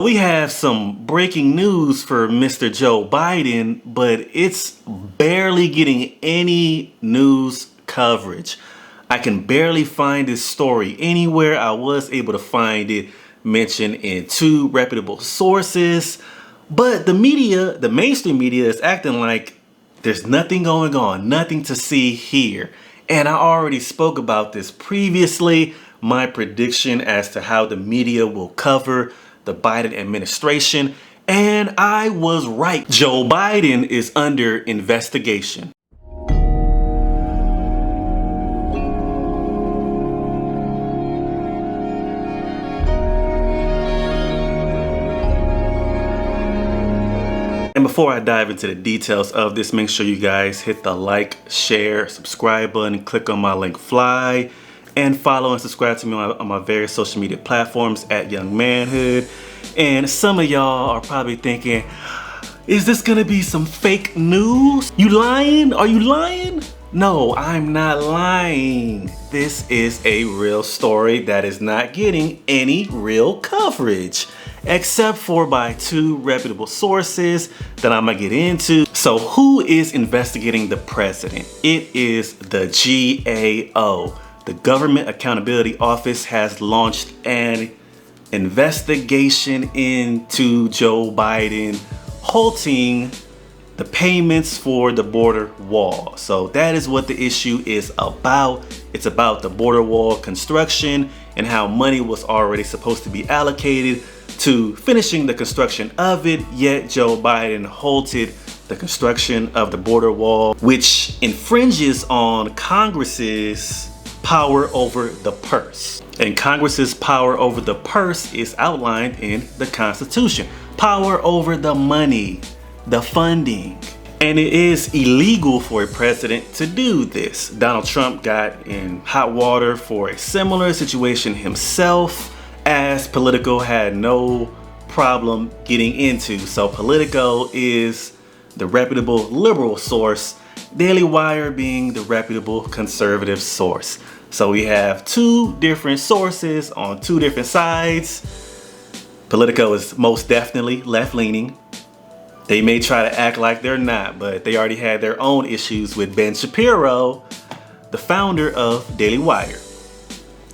We have some breaking news for Mr. Joe Biden, but it's barely getting any news coverage. I can barely find this story anywhere. I was able to find it mentioned in 2 reputable sources, but the media, the mainstream media, is acting like there's nothing going on, nothing to see here. And I already spoke about this previously, my prediction as to how the media will cover the Biden administration, and I was right. Joe Biden is under investigation. And before I dive into the details of this, make sure you guys hit the like, share, subscribe button, click on my link Fly, and follow and subscribe to me on my various social media platforms at Young ManHood. And some of y'all are probably thinking, is this gonna be some fake news? You lying? Are you lying? No, I'm not lying. This is a real story that is not getting any real coverage, except for by 2 reputable sources that I'm gonna get into. So who is investigating the president? It is the GAO. The Government Accountability Office has launched an investigation into Joe Biden halting the payments for the border wall. So that is what the issue is about. It's about the border wall construction and how money was already supposed to be allocated to finishing the construction of it, yet Joe Biden halted the construction of the border wall, which infringes on Congress's power over the purse. And Congress's power over the purse is outlined in the Constitution. Power over the money, the funding. And it is illegal for a president to do this. Donald Trump got in hot water for a similar situation himself, as Politico had no problem getting into. So Politico is the reputable liberal source, Daily Wire being the reputable conservative source. So we have 2 different sources on 2 different sides. Politico is most definitely left-leaning. They may try to act like they're not, but they already had their own issues with Ben Shapiro, the founder of Daily Wire.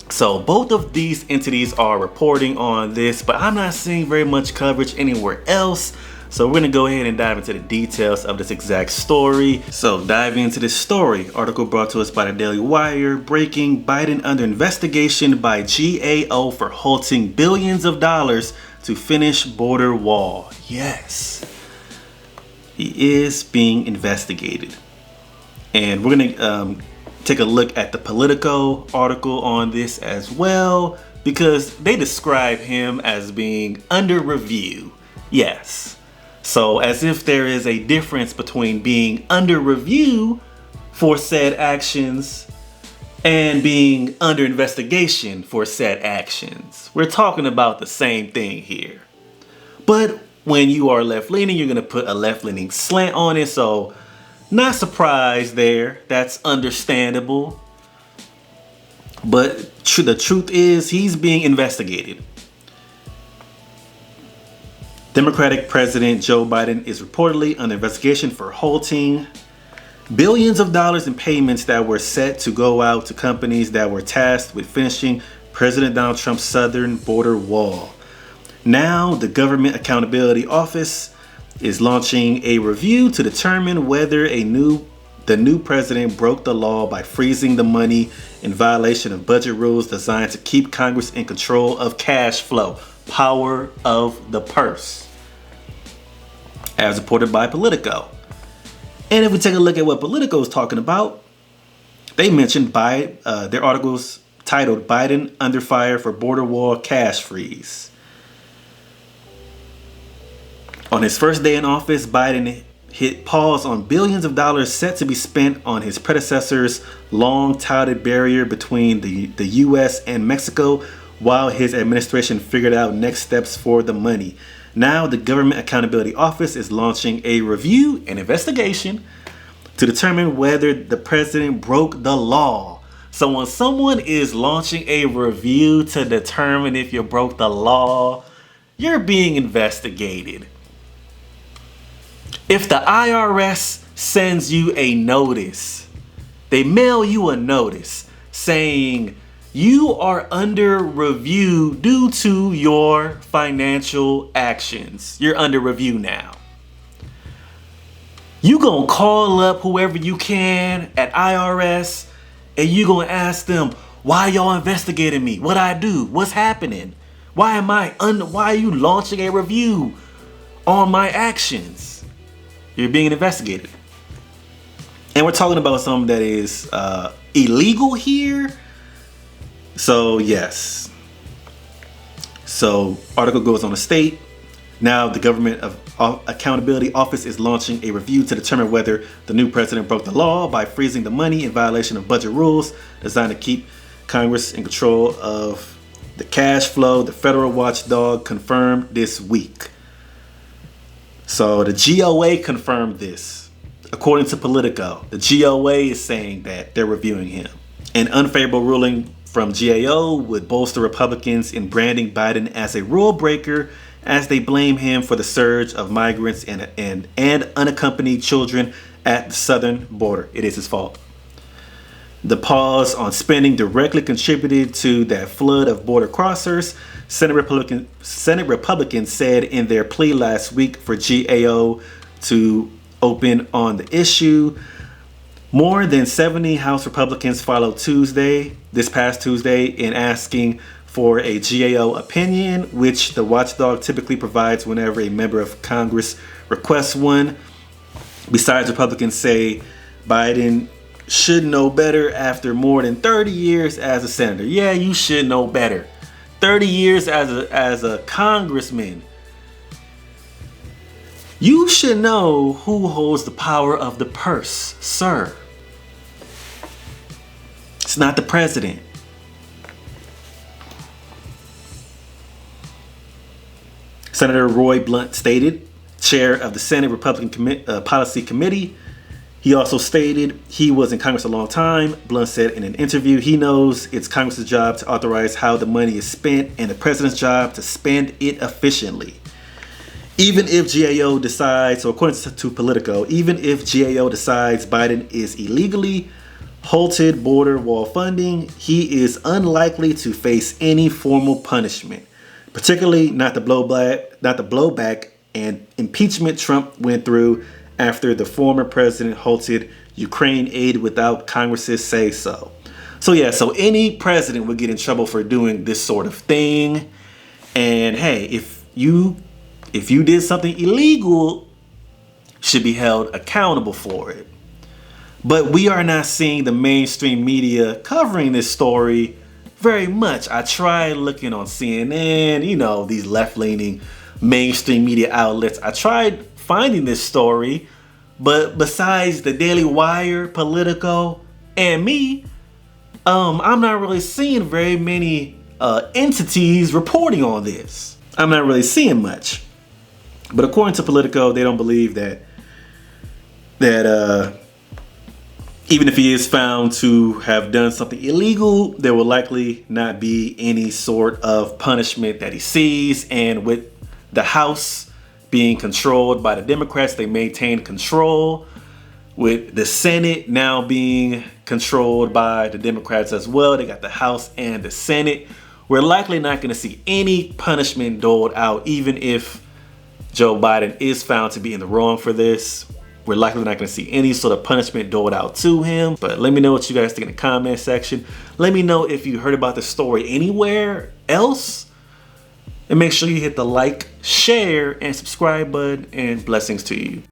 So both of these entities are reporting on this, but I'm not seeing very much coverage anywhere else. So we're gonna go ahead and dive into the details of this exact story. So diving into this story, article brought to us by the Daily Wire, breaking: Biden under investigation by GAO for halting billions of dollars to finish border wall. Yes, he is being investigated. And we're gonna take a look at the Politico article on this as well, because they describe him as being under review. Yes. So as if there is a difference between being under review for said actions and being under investigation for said actions. We're talking about the same thing here. But when you are left-leaning, you're gonna put a left-leaning slant on it. So not surprised there, that's understandable. But the truth is, he's being investigated. Democratic President Joe Biden is reportedly under investigation for halting billions of dollars in payments that were set to go out to companies that were tasked with finishing President Donald Trump's southern border wall. Now, the Government Accountability Office is launching a review to determine whether the new president broke the law by freezing the money in violation of budget rules designed to keep Congress in control of cash flow. Power of the purse, as reported by Politico. And if we take a look at what Politico is talking about, they mentioned their articles titled "Biden Under Fire for Border Wall Cash Freeze." On his first day in office, Biden hit pause on billions of dollars set to be spent on his predecessor's long-touted barrier between the U.S. and Mexico, while his administration figured out next steps for the money. Now, the Government Accountability Office is launching a review and investigation to determine whether the president broke the law. So when someone is launching a review to determine if you broke the law, you're being investigated. If the IRS sends you a notice, they mail you a notice saying you are under review due to your financial actions. You're under review now. You gonna call up whoever you can at IRS and you gonna ask them, why y'all investigating me? What I do? What's happening? Why are you launching a review on my actions? You're being investigated. And we're talking about something that is illegal here. So yes. So article goes on to state, now the Government Accountability Office is launching a review to determine whether the new president broke the law by freezing the money in violation of budget rules designed to keep Congress in control of the cash flow, the federal watchdog confirmed this week. So the GOA confirmed this. According to Politico, the GOA is saying that they're reviewing him. An unfavorable ruling from GAO would bolster Republicans in branding Biden as a rule breaker, as they blame him for the surge of migrants and unaccompanied children at the southern border. It is his fault. The pause on spending directly contributed to that flood of border crossers, Senate Republicans said in their plea last week for GAO to open on the issue. More than 70 House Republicans followed this past Tuesday, in asking for a GAO opinion, which the watchdog typically provides whenever a member of Congress requests one. Besides, Republicans say Biden should know better after more than 30 years as a senator. Yeah, you should know better. 30 years as a congressman. You should know who holds the power of the purse, sir. It's not the president. Senator Roy Blunt stated, chair of the Senate Republican Policy Committee. He also stated he was in Congress a long time. Blunt said in an interview, he knows it's Congress's job to authorize how the money is spent and the president's job to spend it efficiently. Even if GAO decides, so according to Politico, even if GAO decides Biden is illegally halted border wall funding, he is unlikely to face any formal punishment, particularly not the blowback and impeachment Trump went through after the former president halted Ukraine aid without Congress's say so. So yeah, so any president would get in trouble for doing this sort of thing. And hey, if you did something illegal, should be held accountable for it. But we are not seeing the mainstream media covering this story very much. I tried looking on CNN, these left-leaning mainstream media outlets. I tried finding this story, but besides the Daily Wire, Politico, and me, I'm not really seeing very many entities reporting on this. I'm not really seeing much. But according to Politico, they don't believe that even if he is found to have done something illegal, there will likely not be any sort of punishment that he sees. And with the House being controlled by the Democrats, they maintain control. With the Senate now being controlled by the Democrats as well, they got the House and the Senate. We're likely not going to see any punishment doled out, even if Joe Biden is found to be in the wrong for this. We're likely not going to see any sort of punishment doled out to him. But let me know what you guys think in the comment section. Let me know if you heard about this story anywhere else. And make sure you hit the like, share, and subscribe button. And blessings to you.